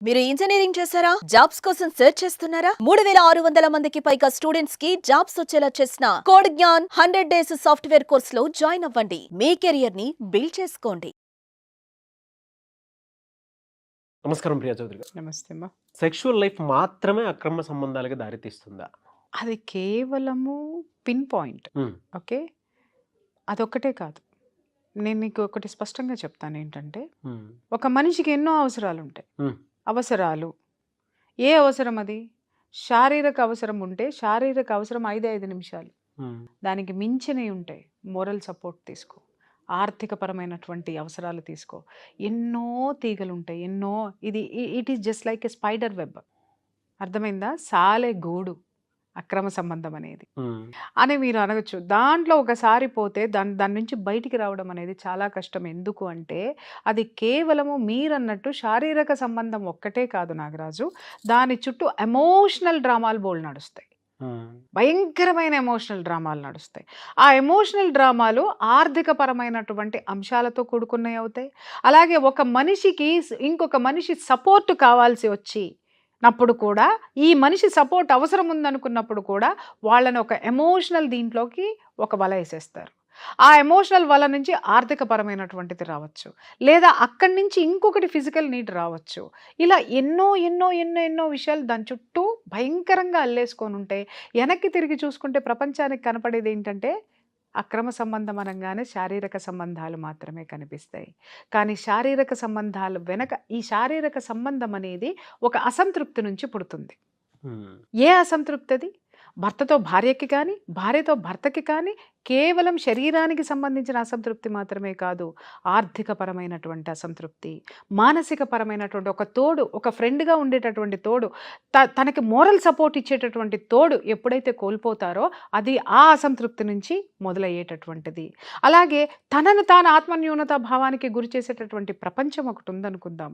మీరు ఇంజనీరింగ్ చేశారా? జాబ్స్ కోసం సెర్చ్ చేస్తున్నారా? 3600 మందికి పైగా స్టూడెంట్స్ కి జాబ్స్ వచ్చేలా చేసిన code Gyan 100 days software course లో జాయిన్ అవ్వండి. మీ కెరియర్ ని బిల్డ్ చేసుకోండి. నమస్కారం ప్రియా చౌదరి గారు. నమస్తే అమ్మా. సెక్షువల్ లైఫ్ మాత్రమే అక్రమ సంబంధాలకు దారితీస్తుందా? అది కేవలము పిన్ పాయింట్. ఓకే, అదొక్కటే కాదు. నేను నీకు ఒకటి స్పష్టంగా చెప్తాను ఏంటంటే, ఒక మనిషికి ఎన్నో అవసరాలు ఉంటాయి. అవసరాలు ఏ అవసరం? అది శారీరక అవసరం ఉంటే శారీరక అవసరం 5 నిమిషాలు. దానికి మించినవి ఉంటాయి. మోరల్ సపోర్ట్ తీసుకో, ఆర్థిక పరమైనటువంటి అవసరాలు తీసుకో, ఎన్నో తీగలు ఉంటాయి. ఎన్నో it is just like a spider web. అర్థమైందా? సాలే గూడు అక్రమ సంబంధం అనేది అని మీరు అనవచ్చు. దాంట్లో ఒకసారి పోతే దాని నుంచి బయటికి రావడం అనేది చాలా కష్టం. ఎందుకు అంటే అది కేవలము మీరన్నట్టు శారీరక సంబంధం ఒక్కటే కాదు నాగరాజు, దాని చుట్టూ ఎమోషనల్ డ్రామాలు బోల్డ్ నడుస్తాయి. భయంకరమైన ఎమోషనల్ డ్రామాలు నడుస్తాయి. ఆ ఎమోషనల్ డ్రామాలు ఆర్థిక పరమైనటువంటి అంశాలతో కూడుకున్నవి అవుతాయి. అలాగే ఒక మనిషికి ఇంకొక మనిషి సపోర్ట్ కావాల్సి వచ్చి నప్పుడు కూడా, ఈ మనిషి సపోర్ట్ అవసరం ఉందనుకున్నప్పుడు కూడా వాళ్ళని ఒక ఎమోషనల్ దీంట్లోకి ఒక వల వేసేస్తారు. ఆ ఎమోషనల్ వల నుంచి ఆర్థిక పరమైనటువంటిది రావచ్చు, లేదా అక్కడి నుంచి ఇంకొకటి ఫిజికల్ నీడ్ రావచ్చు. ఇలా ఎన్నో ఎన్నో ఎన్నో ఎన్నో విషయాలు దాని చుట్టూ భయంకరంగా అల్లేసుకొని ఉంటాయి. వెనక్కి తిరిగి చూసుకుంటే ప్రపంచానికి కనపడేది ఏంటంటే, అక్రమ సంబంధం అనగానే శారీరక సంబంధాలు మాత్రమే కనిపిస్తాయి. కానీ శారీరక సంబంధాలు వెనక ఈ శారీరక సంబంధం అనేది ఒక అసంతృప్తి నుంచి పుడుతుంది. ఏ అసంతృప్తి? అది భర్తతో భార్యకి కానీ, భార్యతో భర్తకి కానీ కేవలం శరీరానికి సంబంధించిన అసంతృప్తి మాత్రమే కాదు, ఆర్థిక పరమైనటువంటి అసంతృప్తి, మానసిక పరమైనటువంటి ఒక తోడు, ఒక ఫ్రెండ్గా ఉండేటటువంటి తోడు, తనకి మోరల్ సపోర్ట్ ఇచ్చేటటువంటి తోడు ఎప్పుడైతే కోల్పోతారో అది ఆ అసంతృప్తి నుంచి మొదలయ్యేటటువంటిది. అలాగే తనను తాను ఆత్మన్యూనత భావానికి గురి చేసేటటువంటి ప్రపంచం ఒకటి ఉందనుకుందాం.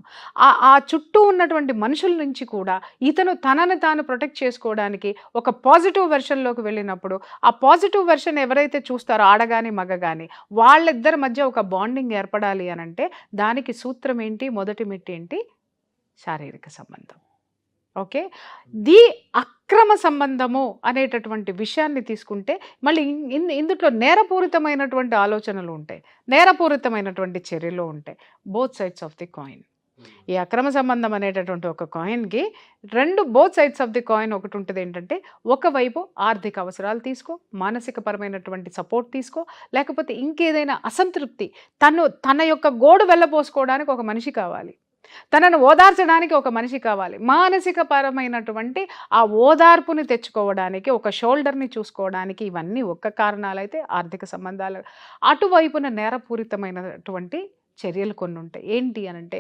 ఆ చుట్టూ ఉన్నటువంటి మనుషుల నుంచి కూడా ఇతను తనను తాను ప్రొటెక్ట్ చేసుకోవడానికి ఒక పాజిటివ్ వెర్షన్లోకి వెళ్ళినప్పుడు, ఆ పాజిటివ్ వెర్షన్ ఎవరైతే చూస్తారో, ఆడగాని మగగాని, వాళ్ళిద్దరి మధ్య ఒక బాండింగ్ ఏర్పడాలి అని అంటే దానికి సూత్రం ఏంటి? మొదటి మెట్టు ఏంటి? శారీరక సంబంధం. ఓకే, అక్రమ సంబంధము అనేటటువంటి విషయాన్ని తీసుకుంటే మళ్ళీ ఇందులో నేరపూరితమైనటువంటి ఆలోచనలు ఉంటాయి, నేరపూరితమైనటువంటి చర్యలు ఉంటాయి. Both sides of the coin. ఈ అక్రమ సంబంధం అనేటటువంటి ఒక కాయిన్కి both sides of the coin ఒకటి ఉంటుంది. ఏంటంటే, ఒకవైపు ఆర్థిక అవసరాలు తీసుకో, మానసిక పరమైనటువంటి సపోర్ట్ తీసుకో, లేకపోతే ఇంకేదైనా అసంతృప్తి, తన యొక్క గోడు వెళ్ళబోసుకోవడానికి ఒక మనిషి కావాలి, తనను ఓదార్చడానికి ఒక మనిషి కావాలి, మానసిక పరమైనటువంటి ఆ ఓదార్పుని తెచ్చుకోవడానికి ఒక షోల్డర్ని చూసుకోవడానికి, ఇవన్నీ ఒక్క కారణాలైతే ఆర్థిక సంబంధాలు. అటువైపున నేరపూరితమైనటువంటి చర్యలు కొన్ని ఉంటాయి. ఏంటి అనంటే,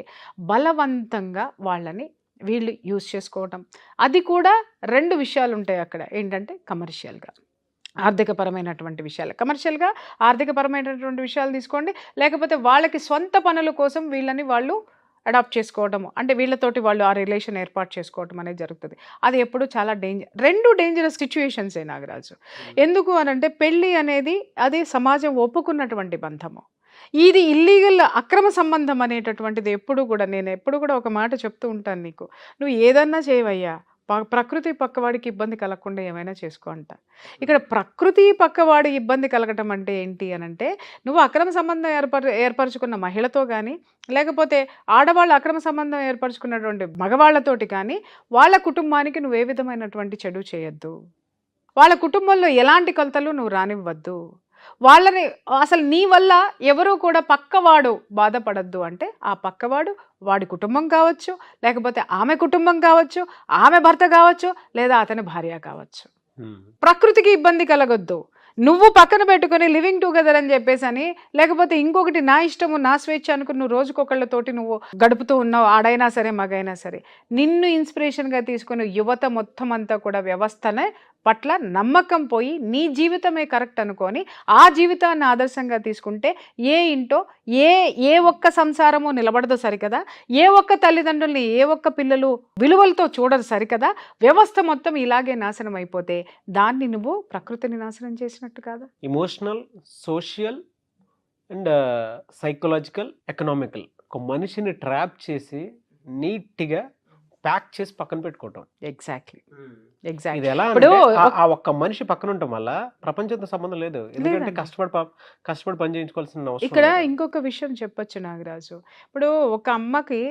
బలవంతంగా వాళ్ళని వీళ్ళు యూజ్ చేసుకోవటం. అది కూడా 2 విషయాలు ఉంటాయి అక్కడ. ఏంటంటే, కమర్షియల్గా ఆర్థికపరమైనటువంటి విషయాలు, కమర్షియల్గా ఆర్థికపరమైనటువంటి విషయాలు తీసుకోండి, లేకపోతే వాళ్ళకి సొంత పనుల కోసం వీళ్ళని వాళ్ళు అడాప్ట్ చేసుకోవడము, అంటే వీళ్ళతోటి వాళ్ళు ఆ రిలేషన్ ఏర్పాటు చేసుకోవడం అనేది జరుగుతుంది. అది ఎప్పుడు చాలా డేంజరస్ సిచ్యువేషన్సే నాగరాజు. ఎందుకు అనంటే, పెళ్ళి అనేది అది సమాజం ఒప్పుకున్నటువంటి బంధము. ఇది ఇల్లీగల్ అక్రమ సంబంధం అనేటటువంటిది ఎప్పుడు కూడా, నేను ఎప్పుడు కూడా ఒక మాట చెప్తూ ఉంటాను నీకు, నువ్వు ఏదన్నా చేయవయ్యా, ప్రకృతి పక్కవాడికి ఇబ్బంది కలగకుండా ఏమైనా చేసుకో అంట. ఇక్కడ ప్రకృతి పక్కవాడి ఇబ్బంది కలగటం అంటే ఏంటి అనంటే, నువ్వు అక్రమ సంబంధం ఏర్పరచుకున్న మహిళతో కానీ, లేకపోతే ఆడవాళ్ళు అక్రమ సంబంధం ఏర్పరచుకున్నటువంటి మగవాళ్లతోటి కానీ, వాళ్ళ కుటుంబానికి నువ్వు ఏ విధమైనటువంటి చెడు చేయొద్దు, వాళ్ళ కుటుంబంలో ఎలాంటి కొలతలు నువ్వు రానివ్వద్దు, వాళ్ళని అసలు నీ వల్ల ఎవరూ కూడా పక్కవాడు బాధపడద్దు. అంటే ఆ పక్కవాడు వాడి కుటుంబం కావచ్చు, లేకపోతే ఆమె కుటుంబం కావచ్చు, ఆమె భర్త కావచ్చు, లేదా అతని భార్య కావచ్చు. ప్రకృతికి ఇబ్బంది కలగొద్దు. నువ్వు పక్కన పెట్టుకొని లివింగ్ టుగెదర్ అని చెప్పేసి అని, లేకపోతే ఇంకొకటి నా ఇష్టము నా స్వేచ్ఛ అనుకుని నువ్వు రోజుకొకళ్ళతోటి నువ్వు గడుపుతూ ఉన్నావు, ఆడైనా సరే మగైనా సరే. నిన్ను ఇన్స్పిరేషన్గా తీసుకుని యువత మొత్తం అంతా కూడా వ్యవస్థనే పట్ల నమ్మకం పోయి నీ జీవితమే కరెక్ట్ అనుకొని ఆ జీవితాన్ని ఆదర్శంగా తీసుకుంటే ఏ ఇంటో ఏ ఒక్క సంసారము నిలబడదు సరికదా, ఏ ఒక్క తల్లిదండ్రుల్ని ఏ ఒక్క పిల్లలు విలువలతో చూడరు సరికదా. వ్యవస్థ మొత్తం ఇలాగే నాశనం అయిపోతే దాన్ని నువ్వు ప్రకృతిని నాశనం చేసినట్టు కాదా? Emotional, social and psychological, economical ఒక మనిషిని ట్రాప్ చేసి నీట్గా ప్యాక్ చేసి పక్కన పెట్టుకోవటం. ఎగ్జాక్ట్లీ ఇది ఎగ్జాక్ట్లీ ఎలా ఇప్పుడు అంటే ఆ ఒక్క మనిషి పక్కన ఉండటం వల్ల ప్రపంచంతో సంబంధం లేదు. ఎందుకంటే లేదండి. కష్టపడి పని చేయించుకోవాల్సిన అవసరం ఇక్కడ లేదు. ఇంకొక విషయం చెప్పొచ్చు నాగరాజు. ఇప్పుడు ఒక అమ్మకి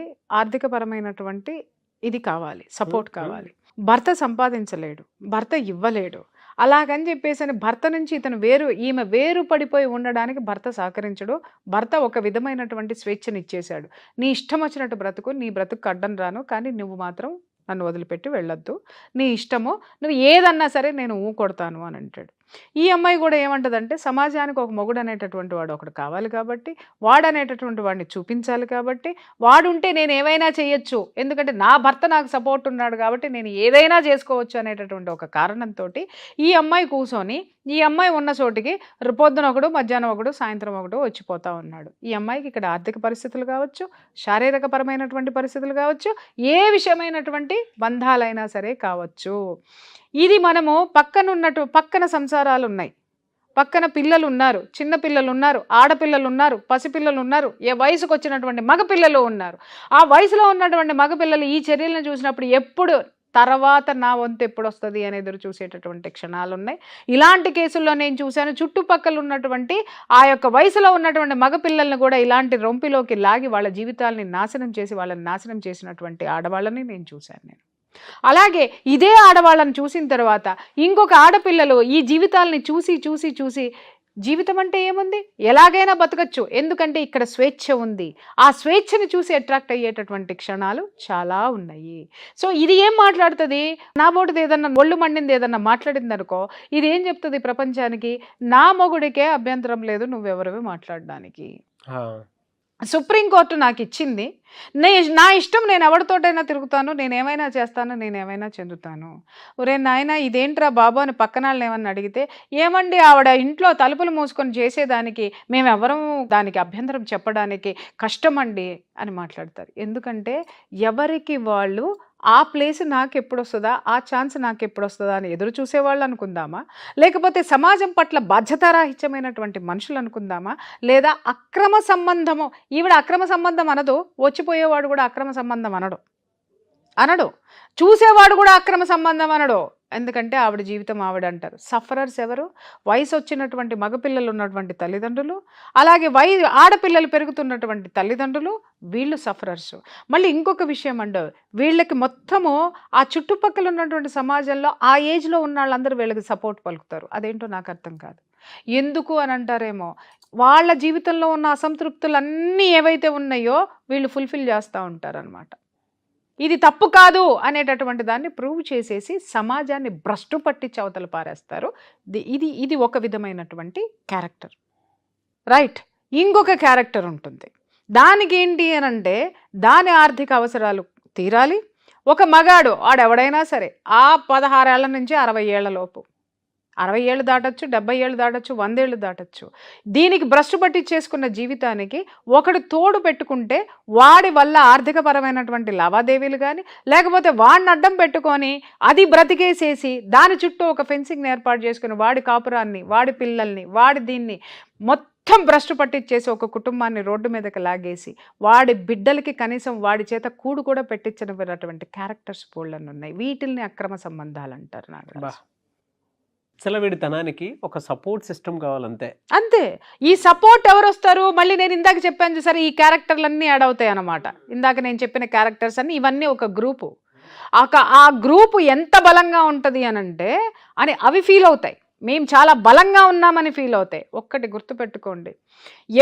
ఆర్థికపరమైనటువంటి ఇది కావాలి, సపోర్ట్ కావాలి. భర్త సంపాదించలేడు, భర్త ఇవ్వలేడు. అలాగని చెప్పేసి భర్త నుంచి ఈమె వేరు పడిపోయి ఉండడానికి భర్త సహకరించడు. భర్త ఒక విధమైనటువంటి స్వేచ్ఛనిచ్చేశాడు. నీ ఇష్టం వచ్చినట్టు బ్రతుకు, నీ బ్రతుకు అడ్డం రాను, కానీ నువ్వు మాత్రం నన్ను వదిలిపెట్టి వెళ్ళొద్దు, నీ ఇష్టము, నువ్వు ఏదన్నా సరే నేను కొడతాను అని అంటాడు. ఈ అమ్మాయి కూడా ఏమంటదంటే సమాజానికి ఒక మొగుడు అనేటటువంటి వాడు ఒకడు కావాలి కాబట్టి, వాడు అనేటటువంటి వాడిని చూపించాలి కాబట్టి, వాడుంటే నేను ఏవైనా చేయొచ్చు, ఎందుకంటే నా భర్త నాకు సపోర్ట్ ఉన్నాడు కాబట్టి నేను ఏదైనా చేసుకోవచ్చు అనేటటువంటి ఒక కారణంతో ఈ అమ్మాయి కూర్చొని ఈ అమ్మాయి ఉన్న చోటికి పొద్దున ఒకడు, మధ్యాహ్నం ఒకడు, సాయంత్రం ఒకడు వచ్చిపోతా ఉన్నాడు. ఈ అమ్మాయికి ఇక్కడ ఆర్థిక పరిస్థితులు కావచ్చు, శారీరకపరమైనటువంటి పరిస్థితులు కావచ్చు, ఏ విషయమైనటువంటి బంధాలైనా సరే కావచ్చు. ఇది మనము పక్కన సంసారాలు ఉన్నాయి, పక్కన పిల్లలు ఉన్నారు, చిన్న పిల్లలు ఉన్నారు, ఆడపిల్లలు ఉన్నారు, పసిపిల్లలు ఉన్నారు, ఏ వయసుకు వచ్చినటువంటి మగపిల్లలు ఉన్నారు. ఆ వయసులో ఉన్నటువంటి మగపిల్లలు ఈ చర్యలను చూసినప్పుడు ఎప్పుడు తర్వాత నా వంతు ఎప్పుడు వస్తుంది అని ఎదురు చూసేటటువంటి క్షణాలు ఉన్నాయి. ఇలాంటి కేసుల్లో నేను చూశాను. చుట్టుపక్కల ఉన్నటువంటి ఆ యొక్క వయసులో ఉన్నటువంటి మగపిల్లల్ని కూడా ఇలాంటి రొంపిలోకి లాగి వాళ్ళ జీవితాలని నాశనం చేసి వాళ్ళని నాశనం చేసినటువంటి ఆడవాళ్ళని నేను చూశాను. అలాగే ఇదే ఆడవాళ్ళని చూసిన తర్వాత ఇంకొక ఆడపిల్లలు ఈ జీవితాలని చూసి జీవితం అంటే ఏముంది, ఎలాగైనా బతకచ్చు, ఎందుకంటే ఇక్కడ స్వేచ్ఛ ఉంది. ఆ స్వేచ్ఛని చూసి అట్రాక్ట్ అయ్యేటటువంటి క్షణాలు చాలా ఉన్నాయి. సో ఇది ఏం మాట్లాడుతుంది, నా బోటిది ఏదన్నా ఒళ్ళు మండింది ఏదన్నా మాట్లాడింది అనుకో, ఇది ఏం చెప్తుంది ప్రపంచానికి, నా మొగుడికే అభ్యంతరం లేదు నువ్వెవరివి మాట్లాడడానికి. సుప్రీంకోర్టు నాకు ఇచ్చింది, నా ఇష్టం, నేను ఎవరితోటైనా తిరుగుతాను, నేనేమైనా చేస్తాను, నేనేమైనా చెందుతాను. ఒరే నాయన ఇదేంట్రా బాబు అని పక్కన వాళ్ళని ఏమన్నా అడిగితే, ఏమండి ఆవిడ ఇంట్లో తలుపులు మూసుకొని చేసేదానికి మేమెవరం దానికి అభ్యంతరం చెప్పడానికి కష్టమండి అని మాట్లాడతారు. ఎందుకంటే ఎవరికి వాళ్ళు ఆ ప్లేస్ నాకు ఎప్పుడు వస్తుందా, ఆ ఛాన్స్ నాకు ఎప్పుడు వస్తుందా అని ఎదురు చూసేవాళ్ళు అనుకుందామా, లేకపోతే సమాజం పట్ల బాధ్యతారాహిత్యమైనటువంటి మనుషులు అనుకుందామా, లేదా అక్రమ సంబంధము, ఈవిడ అక్రమ సంబంధం అనదు, వచ్చిపోయేవాడు కూడా అక్రమ సంబంధం అనడు, చూసేవాడు కూడా అక్రమ సంబంధం అనడు. ఎందుకంటే ఆవిడ జీవితం ఆవిడ అంటారు. సఫరర్స్ ఎవరు, వయసు వచ్చినటువంటి మగపిల్లలు ఉన్నటువంటి తల్లిదండ్రులు, అలాగే ఆడపిల్లలు పెరుగుతున్నటువంటి తల్లిదండ్రులు, వీళ్ళు సఫరర్స్. మళ్ళీ ఇంకొక విషయం వీళ్ళకి మొత్తము ఆ చుట్టుపక్కల ఉన్నటువంటి సమాజంలో ఆ ఏజ్లో ఉన్న వాళ్ళందరూ వీళ్ళకి సపోర్ట్ పలుకుతారు. అదేంటో నాకు అర్థం కాదు. ఎందుకు అని అంటారేమో, వాళ్ళ జీవితంలో ఉన్న అసంతృప్తులన్నీ ఏవైతే ఉన్నాయో వీళ్ళు ఫుల్ఫిల్ చేస్తూ ఉంటారనమాట. ఇది తప్పు కాదు అనేటటువంటి దాన్ని ప్రూవ్ చేసేసి సమాజాన్ని భ్రష్టు పట్టించి అవతల పారేస్తారు. ఇది ఒక విధమైనటువంటి క్యారెక్టర్, రైట్. ఇంకొక క్యారెక్టర్ ఉంటుంది, దానికి ఏంటి అని అంటే దాని ఆర్థిక అవసరాలు తీరాలి. ఒక మగాడు ఆడెవడైనా సరే ఆ 16 ఏళ్ల నుంచి 60 ఏళ్ల లోపు, 60 ఏళ్ళు దాటచ్చు, 70 ఏళ్ళు దాటచ్చు, 100 ఏళ్ళు దాటచ్చు, దీనికి భ్రష్టు పట్టించేసుకున్న జీవితానికి ఒకడు తోడు పెట్టుకుంటే వాడి వల్ల ఆర్థికపరమైనటువంటి లావాదేవీలు కానీ, లేకపోతే వాడిని అడ్డం పెట్టుకొని అది బ్రతికేసేసి దాని చుట్టూ ఒక ఫెన్సింగ్ ఏర్పాటు చేసుకుని వాడి కాపురాన్ని, వాడి పిల్లల్ని, వాడి దీన్ని మొత్తం భ్రష్టు పట్టించేసి ఒక కుటుంబాన్ని రోడ్డు మీదకి లాగేసి వాడి బిడ్డలకి కనీసం వాడి చేత కూడు కూడా పెట్టించినటువంటి క్యారెక్టర్స్ పోళ్ళని ఉన్నాయి. వీటిల్ని అక్రమ సంబంధాలు అంటారు. నాకు విచ్చలవిడితనానికి ఒక సపోర్ట్ సిస్టమ్ కావాలంతే. అంతే. ఈ సపోర్ట్ ఎవరు వస్తారు, మళ్ళీ నేను ఇందాక చెప్పాను చూసారు, ఈ క్యారెక్టర్లన్నీ యాడ్ అవుతాయి అన్నమాట. ఇందాక నేను చెప్పిన క్యారెక్టర్స్ అన్ని ఇవన్నీ ఒక గ్రూపు. ఆ గ్రూపు ఎంత బలంగా ఉంటుంది అనంటే అని అవి ఫీల్ అవుతాయి, మేము చాలా బలంగా ఉన్నామని ఫీల్ అవుతాయి. ఒక్కటి గుర్తుపెట్టుకోండి,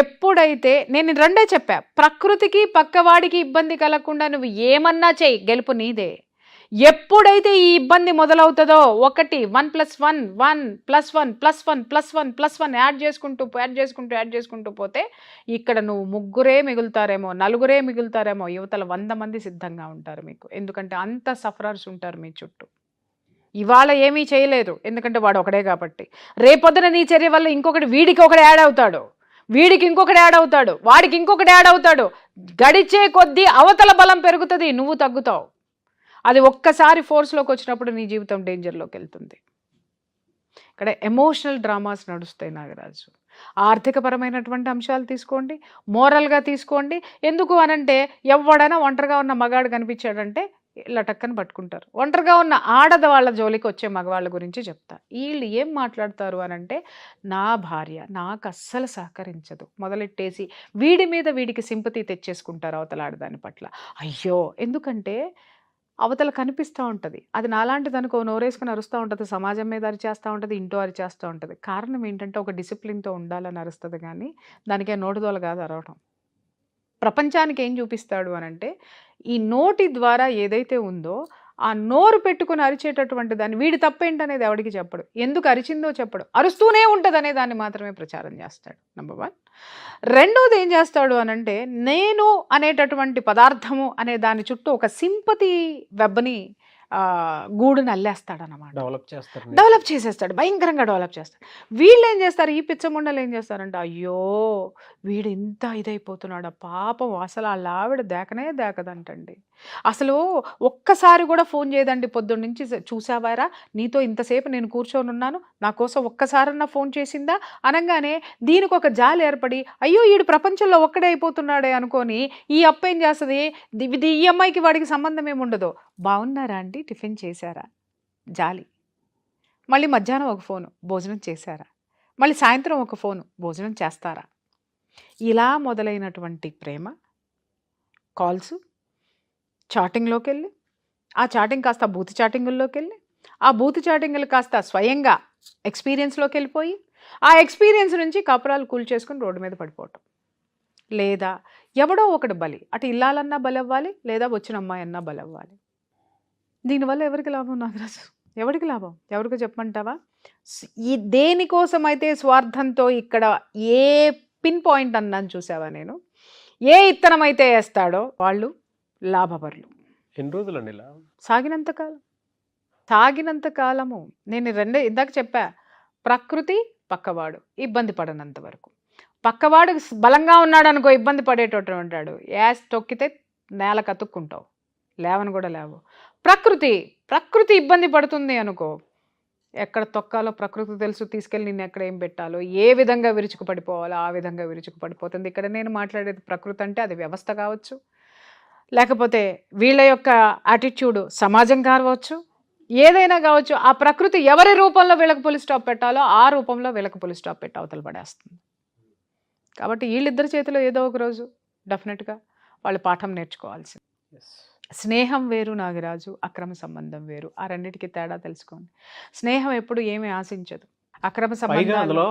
ఎప్పుడైతే నేను రెండే చెప్పా, ప్రకృతికి పక్కవాడికి ఇబ్బంది కలగకుండా నువ్వు ఏమన్నా చెయ్యి, గెలుపు నీదే. ఎప్పుడైతే ఈ ఇబ్బంది మొదలవుతుందో, ఒకటి 1+1 1+1+1+1+1 యాడ్ చేసుకుంటూ పోతే ఇక్కడ నువ్వు ముగ్గురే మిగులుతారేమో, నలుగురే మిగులుతారేమో, యువతల 100 మంది సిద్ధంగా ఉంటారు మీకు. ఎందుకంటే అంత సఫరర్స్ ఉంటారు మీ చుట్టూ. ఇవాళ ఏమీ చేయలేదు ఎందుకంటే వాడు ఒకడే కాబట్టి, రేపొద్దున నీ చర్య వల్ల వీడికి ఒకటి యాడ్ అవుతాడు, వీడికి ఇంకొకటి యాడ్ అవుతాడు, వాడికి ఇంకొకటి యాడ్ అవుతాడు. గడిచే కొద్దీ అవతల బలం పెరుగుతుంది, నువ్వు తగ్గుతావు. అది ఒక్కసారి ఫోర్స్లోకి వచ్చినప్పుడు నీ జీవితం డేంజర్లోకి వెళ్తుంది. ఇక్కడ ఎమోషనల్ డ్రామాస్ నడుస్తాయి నాగరాజు. ఆర్థికపరమైనటువంటి అంశాలు తీసుకోండి, మోరల్గా తీసుకోండి. ఎందుకు అనంటే ఎవడైనా ఒంటరిగా ఉన్న మగాడు కనిపించాడంటే లటక్కని పట్టుకుంటారు. ఒంటరిగా ఉన్న ఆడవాళ్ళ జోలికి వచ్చే మగవాళ్ళ గురించి చెప్తా. వీళ్ళు ఏం మాట్లాడతారు అని అంటే, నా భార్య నాకు అస్సలు సహకరించదు మొదలెట్టేసి వీడి మీద వీడికి సింపతి తెచ్చేసుకుంటారు అవతల ఆడదాని పట్ల. అయ్యో, ఎందుకంటే అవతల కనిపిస్తూ ఉంటుంది, అది నాలాంటిది అనుకో నోరేసుకుని అరుస్తూ ఉంటుంది, సమాజం మీద అరిచేస్తూ ఉంటుంది, ఇంట్లో అరిచేస్తూ ఉంటుంది. కారణం ఏంటంటే ఒక డిసిప్లిన్తో ఉండాలని అరుస్తుంది, కానీ దానికే నోటుదోల కాదు అరవటం. ప్రపంచానికి ఏం చూపిస్తాడు అని అంటే, ఈ నోటి ద్వారా ఏదైతే ఉందో ఆ నోరు పెట్టుకుని అరిచేటటువంటి దాన్ని వీడి తప్పేంటనేది ఎవడికి చెప్పడు, ఎందుకు అరిచిందో చెప్పడు, అరుస్తూనే ఉంటుంది అనే దాన్ని మాత్రమే ప్రచారం చేస్తాడు. నెంబర్ 1. రెండోది ఏం చేస్తాడు అనంటే, నేను అనేటటువంటి పదార్థము అనే దాని చుట్టూ ఒక సింపతి వెబ్ని గూడుని అల్లేస్తాడనమాట. డెవలప్ చేసేస్తాడు, భయంకరంగా డెవలప్ చేస్తాడు. వీళ్ళు ఏం చేస్తారు, ఈ పిచ్చముండలు ఏం చేస్తారంటే, అయ్యో వీడు ఇంత ఇదైపోతున్నాడు పాపం, అసలు వాళ్ళ ఆవిడ దేకనే దేకదంటండి, అసలు ఒక్కసారి కూడా ఫోన్ చేయదండి పొద్దున్న నుంచి, చూసావారా నీతో ఇంతసేపు నేను కూర్చొని ఉన్నాను, నా కోసం ఒక్కసారన్నా ఫోన్ చేసిందా అనగానే దీనికి ఒక జాలి ఏర్పడి, అయ్యో వీడు ప్రపంచంలో ఒక్కడే అయిపోతున్నాడే అనుకొని ఈ అప్ప ఏం చేస్తుంది, ఈ అమ్మాయికి వాడికి సంబంధం ఏముండదు, బాగున్నారా అండి, టిఫిన్ చేశారా, జాలి. మళ్ళీ మధ్యాహ్నం ఒక ఫోను, భోజనం చేశారా, మళ్ళీ సాయంత్రం ఒక ఫోను, భోజనం చేస్తారా. ఇలా మొదలైనటువంటి ప్రేమ కాల్స్ చాటింగ్లోకి వెళ్ళి, ఆ చాటింగ్ కాస్త బూత్ చాటింగుల్లోకి వెళ్ళి, ఆ బూత్ చాటింగులు కాస్త స్వయంగా ఎక్స్పీరియన్స్లోకి వెళ్ళిపోయి, ఆ ఎక్స్పీరియన్స్ నుంచి కపురాలు కూల్చేసుకుని రోడ్డు మీద పడిపోవటం, లేదా ఎవడో ఒకటి బలి, అటు ఇల్లాలన్నా బలవ్వాలి, లేదా వచ్చిన అమ్మాయి అన్నా బలవ్వాలి. దీనివల్ల ఎవరికి లాభం నాగరాజు, ఎవరికి లాభం, ఎవరికి చెప్పమంటావా? ఈ దేనికోసం అయితే స్వార్థంతో ఇక్కడ ఏ పిన్ పాయింట్ అన్నాను చూసావా నేను, ఏ ఇత్తనం అయితే వేస్తాడో వాళ్ళు లాభపరులు. ఎన్ని రోజులండి ఇలా సాగినంత కాలము. నేను ఇందాక చెప్పా, ప్రకృతి పక్కవాడు ఇబ్బంది పడనంత వరకు. పక్కవాడు బలంగా ఉన్నాడు అనుకో, ఇబ్బంది పడేటట్టు ఉంటాడు, యాస్ తొక్కితే నేల కతుక్కుంటావు, లేవని కూడా లేవు. ప్రకృతి ఇబ్బంది పడుతుంది అనుకో, ఎక్కడ తొక్కాలో ప్రకృతి తెలుసు, తీసుకెళ్ళి నిన్ను ఎక్కడ ఏం పెట్టాలో, ఏ విధంగా విరుచుకు పడిపోవాలో ఆ విధంగా విరుచుకు పడిపోతుంది. ఇక్కడ నేను మాట్లాడేది ప్రకృతి అంటే అది వ్యవస్థ కావచ్చు, లేకపోతే వీళ్ళ యొక్క యాటిట్యూడ్ సమాజం కావచ్చు, ఏదైనా కావచ్చు. ఆ ప్రకృతి ఎవరి రూపంలో వీళ్ళకి పులి స్టాప్ పెట్టాలో ఆ రూపంలో వీళ్ళకి పులి స్టాప్ పెట్టి అవతల పడేస్తుంది. కాబట్టి వీళ్ళిద్దరి చేతిలో ఏదో ఒక రోజు డెఫినెట్గా వాళ్ళు పాఠం నేర్చుకోవాల్సింది. స్నేహం వేరు నాగరాజు, అక్రమ సంబంధం వేరు. ఆ రెండింటికి తేడా తెలుసుకోండి. స్నేహం ఎప్పుడు ఏమీ ఆశించదు, అక్రమ సంబంధంలో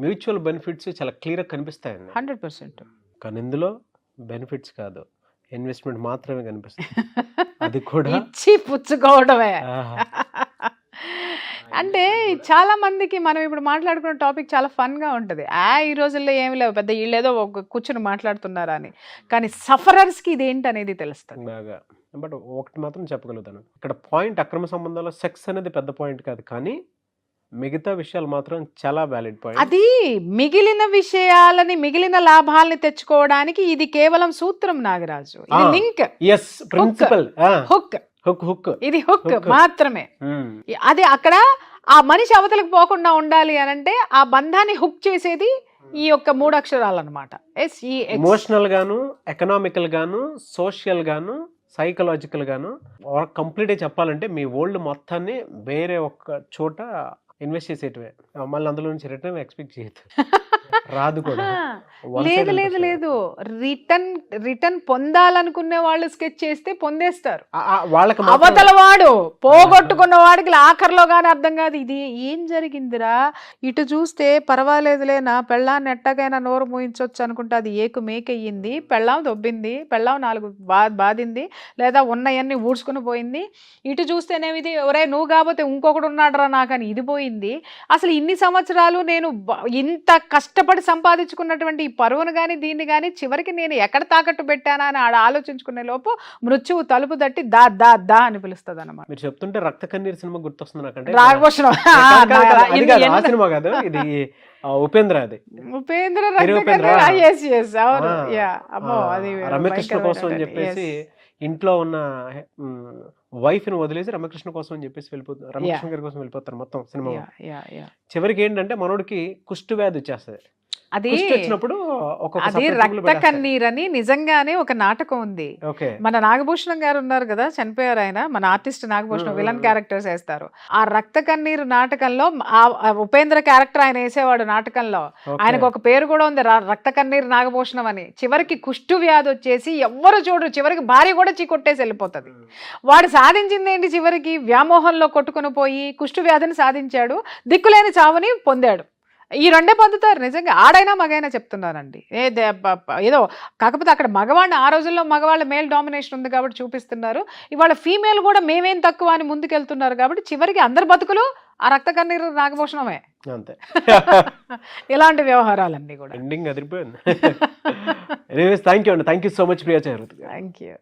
మ్యూచువల్ బెనిఫిట్స్ చాలా క్లియర్గా కనిపిస్తాయండి 100%. కానీ ఇందులో బెనిఫిట్స్ కాదు, ఇన్వెస్ట్మెంట్ మాత్రమే కనిపిస్తుంది, అది కూడా ఇచ్చి పుచ్చుకోవడమే. అంటే చాలా మందికి మనం ఇప్పుడు మాట్లాడుకున్న టాపిక్ చాలా ఫన్గా ఉంటుంది, ఈ రోజుల్లో ఏమి లేవు పెద్ద, వీళ్ళు ఏదో కూర్చుని మాట్లాడుతున్నారా అని, కానీ సఫరర్స్కి ఇదేంటి అనేది తెలుస్తుంది బాగా. బట్ ఒకటి మాత్రం చెప్పగలుగుతాను, ఇక్కడ పాయింట్ అక్రమ సంబంధాల్లో సెక్స్ అనేది పెద్ద పాయింట్ కాదు, కానీ మిగతా విషయాలు మాత్రం చాలా వ్యాలిడ్ పాయింట్. అది మిగిలిన విషయాలని, మిగిలిన లాభాలని తెచ్చుకోవడానికి ఇది కేవలం సూత్రం నాగరాజు, ఇది లింక్, ప్రిన్సిపల్, హుక్, ఇది హుక్ మాత్రమే. అది అక్కడ ఆ మనిషి అవతలకు పోకుండా ఉండాలి అనంటే ఆ బంధాన్ని హుక్ చేసేది ఈ యొక్క 3 అక్షరాలు అనమాట. ఎమోషనల్ గాను, ఎకనామికల్ గాను, సోషల్ గాను, సైకలాజికల్ గాను కంప్లీట్గా చెప్పాలంటే మీ వరల్డ్ మొత్తాన్ని వేరే ఒక చోట ఇన్వెస్ట్ చేసేటివే, మళ్ళీ అందులో నుంచి రిటర్న్ ఎక్స్పెక్ట్ చేయదు, రాదు కూడా. లేదు రిటర్న్ పొందాలనుకునే వాళ్ళు స్కెచ్ చేస్తే పొందేస్తారు, వాళ్ళకి అవతల వాడు పోగొట్టుకున్న వాడికి ఆఖరిలో కానీ అర్థం కాదు, ఇది ఏం జరిగిందిరా, ఇటు చూస్తే పర్వాలేదులే నా పెళ్ళాన్ని ఎట్టకైనా నోరు మూయించవచ్చు అనుకుంటే అది ఏకు మేకయ్యింది, పెళ్ళాం దొబ్బింది, పెళ్ళాం 4 బాధింది, లేదా ఉన్నవన్నీ ఊడ్చుకుని పోయింది, ఇటు చూస్తేనేమి ఇది ఒరే నువ్వు కాకపోతే ఇంకొకడు ఉన్నాడురా నాకని ఇది పోయింది. అసలు ఇన్ని సంవత్సరాలు నేను ఇంత కష్టపడి సంపాదించుకున్నటువంటి ఈ పరువును కానీ దీన్ని కానీ చివరికి నేను ఎక్కడ తాకట్టు పెట్టానా అని ఆడ ఆలోచించుకునే లోపు మృత్యువు తలుపు తట్టి దా దా దా అని పిలుస్తుంది అన్నమాట. మీరు చెప్తుంటే రక్త కన్నీరు సినిమా గుర్తొస్తుంది నాకంటే, సినిమా కాదు ఇది, ఉపేంద్ర, అది ఉపేంద్ర రమ్యకృష్ణ కోసం అని చెప్పేసి ఇంట్లో ఉన్న వైఫ్ ని వదిలేసి రమకృష్ణ కోసం అని చెప్పేసి వెళ్ళిపోతారు, రమకృష్ణ గారి కోసం వెళ్ళిపోతారు మొత్తం సినిమా. చివరికి ఏంటంటే మనోడికి కుష్టు వ్యాధి వచ్చేస్తుంది, అది కుష్టి వచ్చినప్పుడు ఒక్కొక్క అది separate room లో రక్త పెట్టేస్తారు. కన్నీరని నిజంగానే ఒక నాటకం ఉంది. ఓకే. మన నాగభూషణం గారు ఉన్నారు కదా, చనిపోయారు ఆయన, మన ఆర్టిస్ట్ నాగభూషణం విలన్ క్యారెక్టర్స్ వేస్తారు. ఆ రక్త కన్నీరు నాటకంలో ఆ ఉపేంద్ర క్యారెక్టర్ ఆయన వేసేవాడు నాటకంలో. ఆయనకు ఒక పేరు కూడా ఉంది, రక్త కన్నీరు నాగభూషణం అని. చివరికి కుష్టు వ్యాధి వచ్చేసి ఎవ్వరు చూడరు, చివరికి భార్య కూడా చీకొట్టేసి వెళ్ళిపోతుంది. వాడు సాధించింది ఏంటి, చివరికి వ్యామోహంలో కొట్టుకుని పోయి కుష్టు వ్యాధిని సాధించాడు, దిక్కులేని చావుని పొందాడు. ఈ రెండే పొందుతారు నిజంగా, ఆడైనా మగైనా చెప్తున్నానండి. ఏదో కాకపోతే అక్కడ మగవాడిని, ఆ రోజుల్లో మగవాళ్ళ మేల్ డామినేషన్ ఉంది కాబట్టి చూపిస్తున్నారు. ఇవాళ ఫీమేల్ కూడా మేమేం తక్కువ అని ముందుకెళ్తున్నారు కాబట్టి చివరికి అందరి బతుకులు ఆ రక్త కన్నీరు నాగభూషణమే. అంతే. ఇలాంటి వ్యవహారాలన్నీ కూడా. ఎండింగ్ అదిరిపోయింది. ఎనీవేస్ థ్యాంక్ యూ అండి, thank you so much Priya Chakravarthy గారు. Thank you.